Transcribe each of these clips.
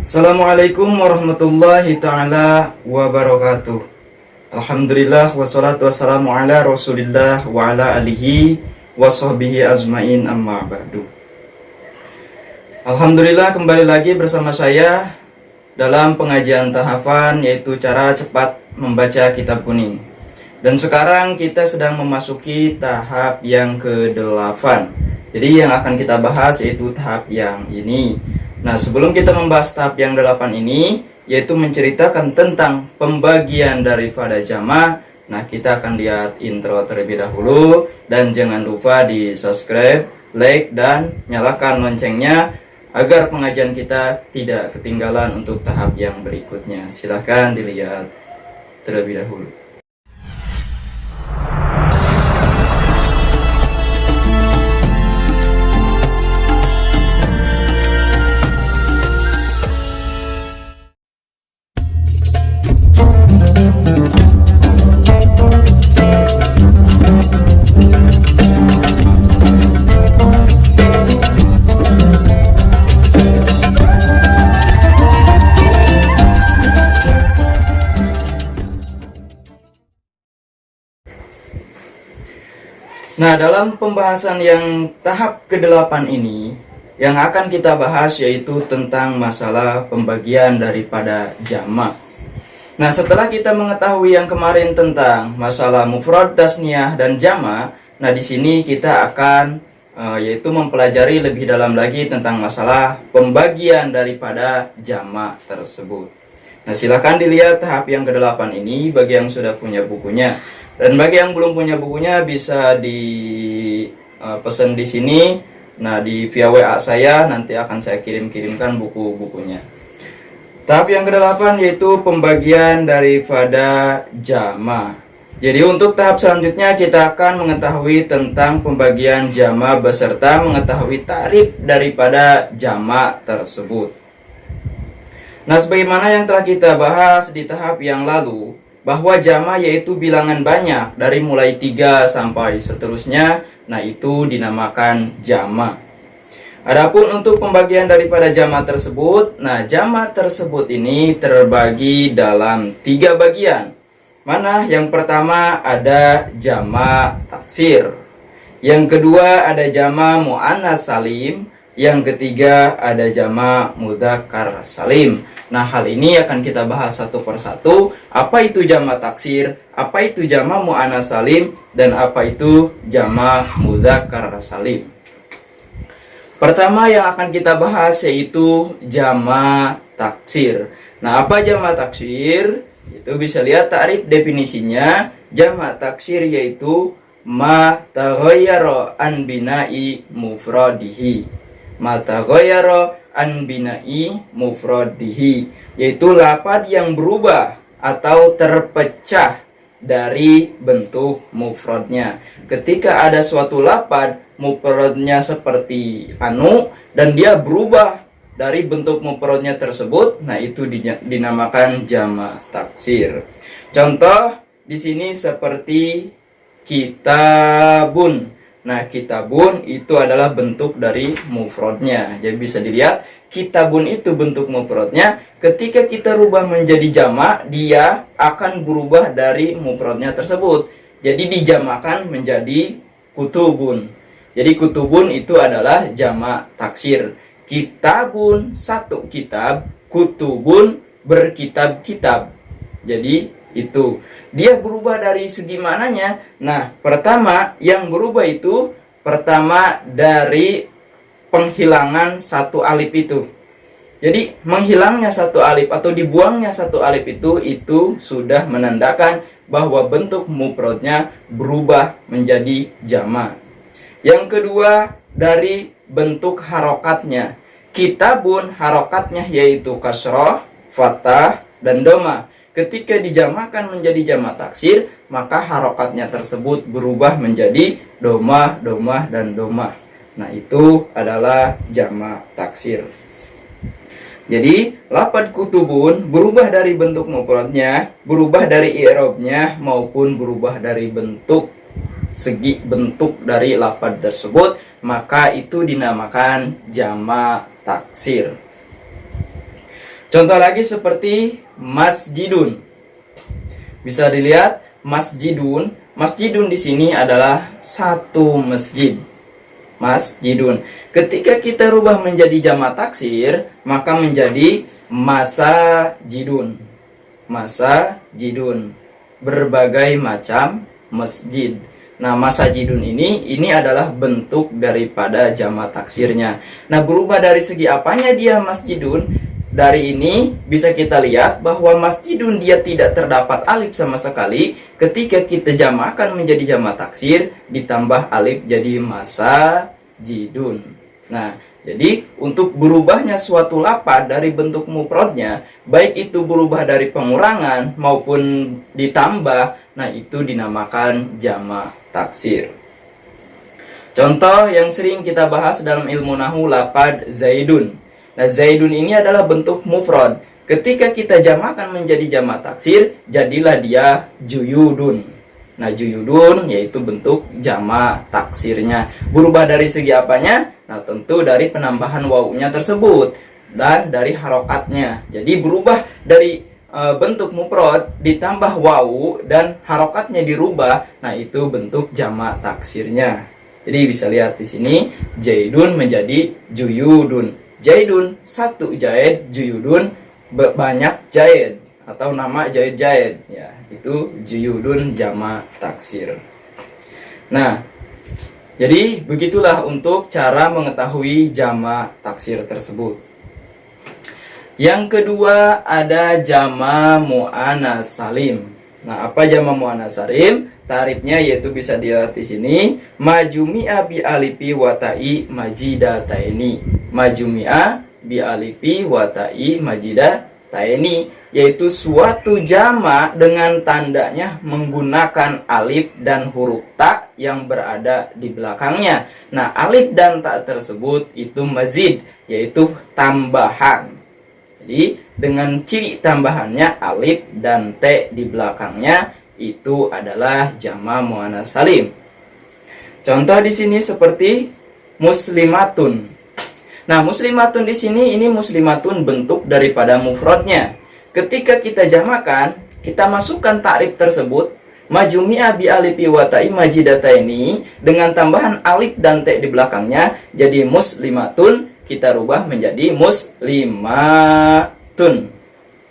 Assalamualaikum warahmatullahi ta'ala wabarakatuh. Alhamdulillah wassalatu wassalamu ala rasulillah wa ala alihi wa sahbihi azmain amma ba'du. Alhamdulillah, kembali lagi bersama saya dalam pengajian tahafan, yaitu cara cepat membaca kitab kuning. Dan sekarang kita sedang memasuki tahap yang ke-8. Jadi yang akan kita bahas yaitu tahap yang ini. Nah, sebelum kita membahas tahap yang 8 ini, yaitu menceritakan tentang pembagian daripada jama', nah kita akan lihat intro terlebih dahulu. Dan jangan lupa di subscribe, like, dan nyalakan loncengnya agar pengajian kita tidak ketinggalan untuk tahap yang berikutnya. Silahkan dilihat terlebih dahulu. Nah, dalam pembahasan yang tahap ke-8 ini, yang akan kita bahas yaitu tentang masalah pembagian daripada jama'. Nah, setelah kita mengetahui yang kemarin tentang masalah mufrad, tasniyah, dan jama', nah di sini kita akan yaitu mempelajari lebih dalam lagi tentang masalah pembagian daripada jama' tersebut. Nah, silakan dilihat tahap yang ke-8 ini bagi yang sudah punya bukunya. Dan bagi yang belum punya bukunya bisa dipesan di sini. Nah, di via WA saya nanti akan saya kirimkan buku-bukunya. Tahap yang ke-8 yaitu pembagian daripada jama'. Jadi untuk tahap selanjutnya kita akan mengetahui tentang pembagian jama' beserta mengetahui tarif daripada jama' tersebut. Nah, sebagaimana yang telah kita bahas di tahap yang lalu, bahwa jama' yaitu bilangan banyak dari mulai 3 sampai seterusnya, nah itu dinamakan jama'. Adapun untuk pembagian daripada jama' tersebut, nah jama' tersebut ini terbagi dalam 3 bagian. Mana yang pertama ada jama' taksir, yang kedua ada jama' mu'annas salim, yang ketiga ada jama' mudzakkar salim. Nah, hal ini akan kita bahas satu persatu. Apa itu jama' taksir, apa itu jama' mu'annas salim, dan apa itu jama' mudzakkar salim. Pertama yang akan kita bahas yaitu jama' taksir. Nah, apa jama' taksir? Itu bisa lihat takrif definisinya. Jama' taksir yaitu ma taghayyara an bina'i mufradihi. Ma taghayyara an bina'i mufradihi, yaitu lafaz yang berubah atau terpecah dari bentuk mufradnya. Ketika ada suatu lafaz mufradnya seperti anu dan dia berubah dari bentuk mufradnya tersebut, nah itu dinamakan jama' taksir. Contoh di sini seperti kitabun. Nah, kitabun itu adalah bentuk dari mufradnya. Jadi bisa dilihat, kitabun itu bentuk mufradnya. Ketika kita rubah menjadi jama', dia akan berubah dari mufradnya tersebut. Jadi dijamakan menjadi kutubun. Jadi kutubun itu adalah jama' taksir. Kitabun satu kitab, kutubun berkitab-kitab. Jadi itu dia berubah dari segi mananya. Nah, pertama yang berubah itu pertama dari penghilangan satu alif itu. Jadi menghilangnya satu alif atau dibuangnya satu alif itu sudah menandakan bahwa bentuk mufradnya berubah menjadi jama'. Yang kedua dari bentuk harokatnya. Kitabun harokatnya yaitu kasroh, fathah, dan doma. Ketika dijamakan menjadi jama' taksir, maka harokatnya tersebut berubah menjadi domah, domah, dan domah. Nah, itu adalah jama' taksir. Jadi, lafaz kutubun berubah dari bentuk mufradnya, berubah dari i'rabnya, maupun berubah dari bentuk segi bentuk dari lafaz tersebut, maka itu dinamakan jama' taksir. Contoh lagi seperti masjidun. Bisa dilihat masjidun. Masjidun di sini adalah satu masjid. Masjidun. Ketika kita rubah menjadi jamak taksir, maka menjadi masajidun. Masajidun. Berbagai macam masjid. Nah, masajidun ini adalah bentuk daripada jamak taksirnya. Nah, berubah dari segi apanya dia masjidun? Dari ini bisa kita lihat bahwa masjidun dia tidak terdapat alif sama sekali. Ketika kita jamakkan menjadi jamak taksir, ditambah alif jadi masajidun. Nah, jadi untuk berubahnya suatu lafaz dari bentuk mufradnya, baik itu berubah dari pengurangan maupun ditambah, nah itu dinamakan jamak taksir. Contoh yang sering kita bahas dalam ilmu nahwu lafaz zaidun. Nah, zaidun ini adalah bentuk mufrad. Ketika kita jamakkan menjadi jamak taksir, jadilah dia juyudun. Nah, juyudun yaitu bentuk jamak taksirnya. Berubah dari segi apanya? Nah, tentu dari penambahan wawunya tersebut dan dari harokatnya. Jadi berubah dari bentuk mufrad ditambah wawu dan harokatnya dirubah. Nah, itu bentuk jamak taksirnya. Jadi bisa lihat di sini jaidun menjadi juyudun. Jaidun satu jaid, juyudun banyak jaid atau nama jaid-jaid ya, itu juyudun jamak taksir. Nah, jadi begitulah untuk cara mengetahui jamak taksir tersebut. Yang kedua ada jamak muannats salim. Nah, apa jamak muannats salim? Tarifnya yaitu bisa dilihat di sini, majumi'a bi alifi wa ta'i majidataini. Majumi'a bi alifi wa ta'i majidataini, yaitu suatu jamak dengan tandanya menggunakan alif dan huruf ta yang berada di belakangnya. Nah, alif dan ta tersebut itu mazid, yaitu tambahan. Jadi dengan ciri tambahannya alif dan t di belakangnya itu adalah jamak muannats salim. Contoh di sini seperti muslimatun. Nah, muslimatun di sini ini muslimatun bentuk daripada mufradnya. Ketika kita jamakan, kita masukkan takrif tersebut majumi'a bi alifi wa ta'i majidataini dengan tambahan alif dan t di belakangnya jadi muslimatun, kita rubah menjadi muslimatun.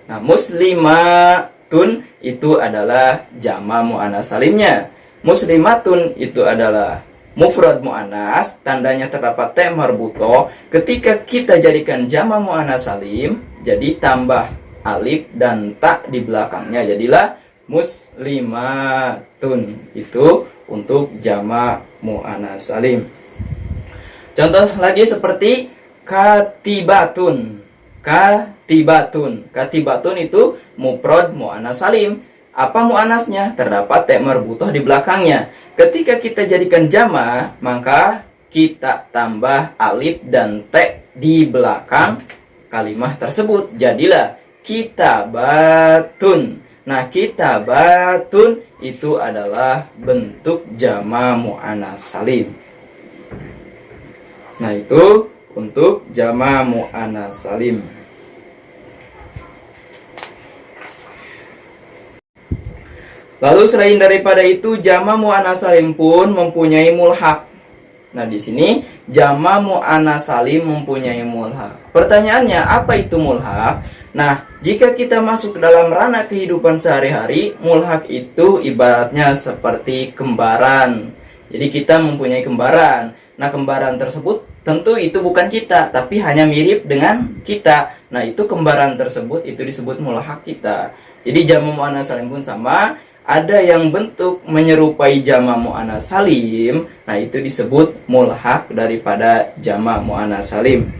Nah, muslimatun itu adalah jamak muannats salimnya. Muslimatun itu adalah mufrad muannats, tandanya terdapat t marbutoh. Ketika kita jadikan jamak muannats salim, jadi tambah alif dan ta di belakangnya, jadilah muslimatun. Itu untuk jamak muannats salim. Contoh lagi seperti katibatun. Katibatun itu mufrad muannats salim. Apa muannasnya? Terdapat t marbutoh di belakangnya. Ketika kita jadikan jamak, maka kita tambah alif dan t di belakang kalimat tersebut, jadilah kitabatun. Nah, kitabatun itu adalah bentuk jamak muannats salim. Nah, itu untuk jamak muannats salim. Lalu selain daripada itu, jamak muannats salim pun mempunyai mulhaq. Nah, di sini jamak muannats salim mempunyai mulhaq. Pertanyaannya, apa itu mulhaq? Nah, jika kita masuk ke dalam ranah kehidupan sehari-hari, mulhaq itu ibaratnya seperti kembaran. Jadi kita mempunyai kembaran. Nah, kembaran tersebut tentu itu bukan kita, tapi hanya mirip dengan kita. Nah, itu kembaran tersebut itu disebut mulhaq kita. Jadi jamak muannats salim pun sama. Ada yang bentuk menyerupai jamak muannats salim, nah itu disebut mulhaq daripada jamak muannats salim.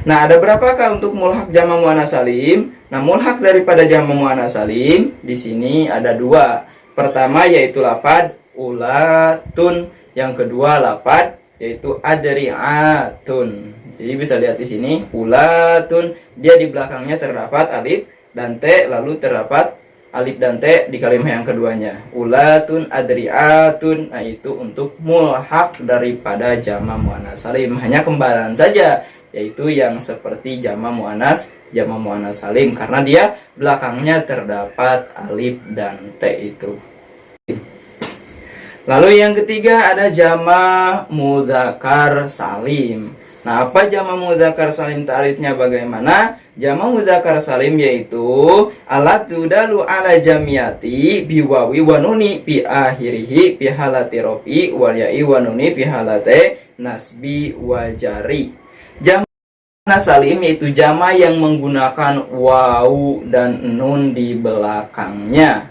Nah, ada berapakah untuk mulhaq jamak muannats salim? Nah, mulhaq daripada jamak muannats salim di sini ada dua. Pertama yaitu lafaz ulatun, yang kedua lafaz yaitu adri'atun. Jadi bisa lihat di sini ulatun, dia di belakangnya terdapat alif dan t, lalu terdapat alif dan t di kalimat yang keduanya. Ulatun adri'atun. Nah, itu untuk mulhaq daripada jamak muannats salim. Hanya kembaran saja. yaitu yang seperti jama' muannas salim, karena dia belakangnya terdapat alif dan t itu. Lalu yang ketiga ada jama' mudzakkar salim. Nah, apa jama' mudzakkar salim ta'rifnya bagaimana? Jama' mudzakkar salim yaitu alat tudalu ala jamiyati biwawi wa nuni fi akhirihi fi halati rofi wal ya'i wa nuni fi halati nasbi wa jari. Jama' salim yaitu jama' yang menggunakan wawu dan nun di belakangnya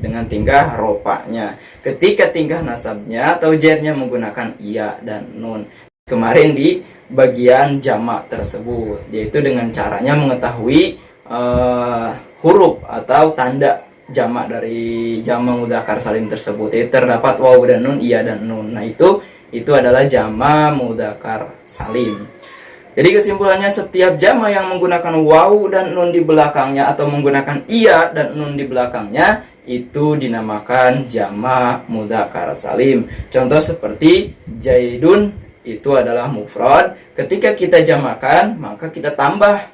dengan tingkah rofanya. Ketika tingkah nasabnya atau jernya menggunakan iya dan nun. Kemarin di bagian jamak tersebut, yaitu dengan caranya mengetahui huruf atau tanda jamak dari jamak mudzakkar salim tersebut. Jadi terdapat wawu dan nun, iya dan nun. Nah, itu adalah jamak mudzakkar salim. Jadi kesimpulannya, setiap jamak yang menggunakan wawu dan nun di belakangnya atau menggunakan iya dan nun di belakangnya itu dinamakan jamak mudzakkar salim. Contoh seperti Zaidun itu adalah mufrad. Ketika kita jamakan, maka kita tambah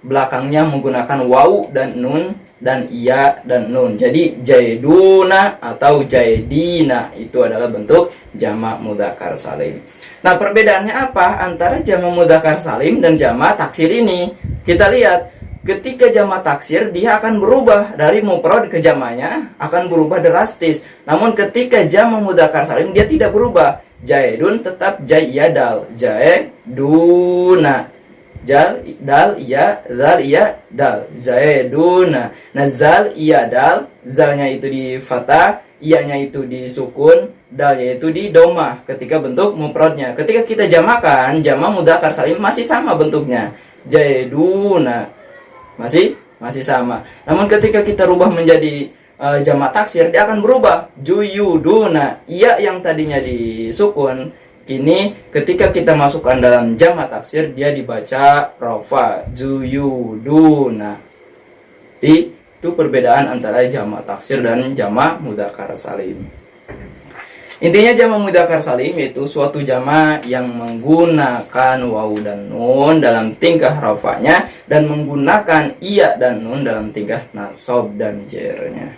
belakangnya menggunakan wawu dan nun dan iya dan nun. Jadi Zaiduna atau Zaidina itu adalah bentuk jamak mudzakkar salim. Nah, perbedaannya apa antara jamak mudzakkar salim dan jamak taksir ini? Kita lihat, ketika jamak taksir dia akan berubah dari mufrad ke jamaknya akan berubah drastis. Namun ketika jamak mudzakkar salim dia tidak berubah. Zaidun tetap jayyadal, Zaiduna, dal iya zal iya dal, Zaiduna. Nah, zal iya dal, zalnya itu di fathah, iyanya itu di sukun, dalnya itu di domah ketika bentuk mufradnya. Ketika kita jamakan, jamak mudzakkar salim masih sama bentuknya, Zaiduna. Masih sama. Namun ketika kita rubah menjadi jamak taksir, dia akan berubah. Juyuduna. Iya yang tadinya disukun, kini ketika kita masukkan dalam jamak taksir, dia dibaca rafa. Juyuduna. Jadi, itu perbedaan antara jamak taksir dan jamak mudzakkar salim. Intinya jamak mudzakkar salim yaitu suatu jamak yang menggunakan wawu dan nun dalam tingkah rafanya dan menggunakan iya dan nun dalam tingkah nasab dan jernya.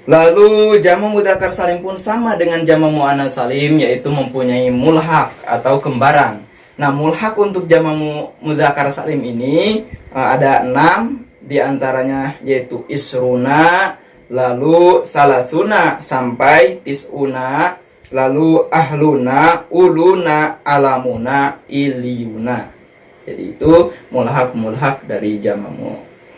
Lalu jamak mudzakkar salim pun sama dengan jamak muannas salim, yaitu mempunyai mulhaq atau kembaran. Nah, mulhaq untuk jamak mudzakkar salim ini ada 6 diantaranya, yaitu isruna, lalu salasuna sampai tisuna, lalu ahluna, uluna, alamuna, iliyuna. Jadi itu mulhaq dari jamak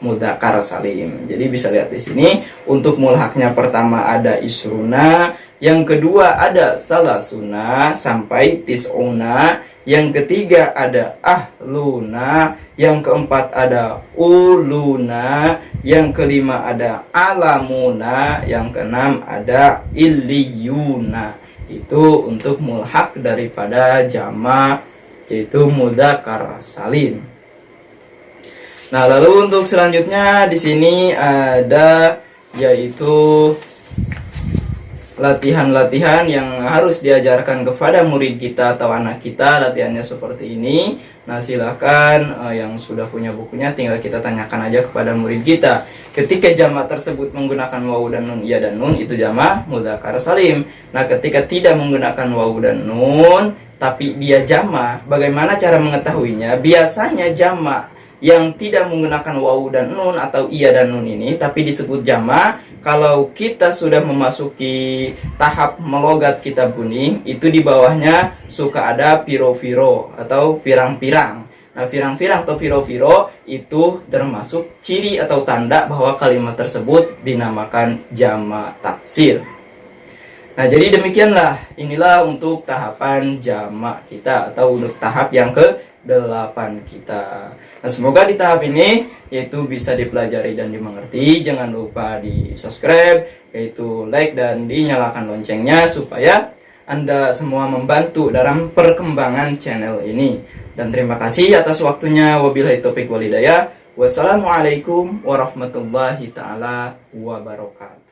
mudzakkar salim. Jadi bisa lihat di sini, untuk mulhaqnya pertama ada isruna, yang kedua ada salasuna sampai tisuna, yang ketiga ada ahluna, yang keempat ada uluna, yang kelima ada alamuna, yang keenam ada iliyuna. Itu untuk mulhaq daripada jamak yaitu mudzakkar salim. Nah, lalu untuk selanjutnya di sini ada yaitu latihan-latihan yang harus diajarkan kepada murid kita atau anak kita. Latihannya seperti ini. Nah, silahkan yang sudah punya bukunya tinggal kita tanyakan aja kepada murid kita. Ketika jamak tersebut menggunakan wawu dan nun, iya dan nun, itu jamak mudzakkar salim. Nah, ketika tidak menggunakan wawu dan nun tapi dia jamak, bagaimana cara mengetahuinya? Biasanya jamak yang tidak menggunakan wawu dan nun atau iya dan nun ini tapi disebut jamak, kalau kita sudah memasuki tahap melogat kitab kuning, itu di bawahnya suka ada piro-piro atau pirang-pirang. Nah, pirang-pirang atau piro-piro itu termasuk ciri atau tanda bahwa kalimat tersebut dinamakan jamak taksir. Nah, jadi demikianlah, inilah untuk tahapan jamak kita atau untuk tahap yang ke-8 kita. Nah, semoga di tahap ini yaitu bisa dipelajari dan dimengerti. Jangan lupa di subscribe, yaitu like dan dinyalakan loncengnya supaya Anda semua membantu dalam perkembangan channel ini. Dan terima kasih atas waktunya. Wabillahi taufiq wal hidayah. Wassalamualaikum warahmatullahi taala wabarakatuh.